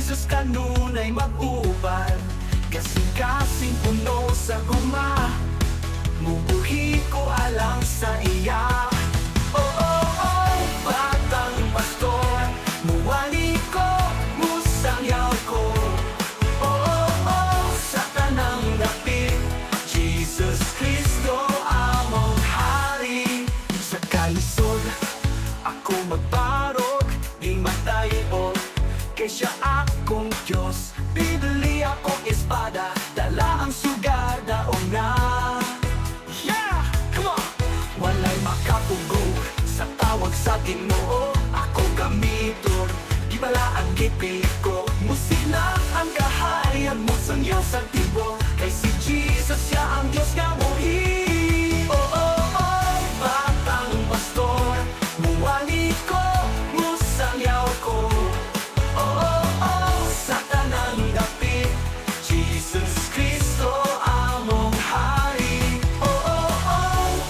Jesus kanunay mag-ubal, kasing-kasing puno sa guma, mubuhi ko alang sa iya. Batang pastor, muwali ko, musangyaw ko. Sa tanang dapit, Jesus Cristo among hari. Sa kalisod, ako magbarog, di matayo, kay siya akong Diyos. Bibili akong espada, dala ang sugar daong na. Yeah! Come on! Walay makapugong sa tawag sa Ginoo. Ako gamiton, di bala ang gipit ko. Musik na ang kaharian mo sa Diyos sa tibo, kay si Jesus siya ang Diyos nga muhi. Batang pastor, muwali ko, musangyaw ko. Sa tanang dapit, Jesus Cristo among hari.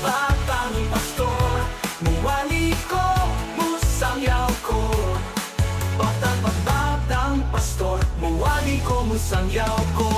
Batang pastor, muwali ko, musangyaw ko. Batang pastor, muwali ko, musangyaw ko.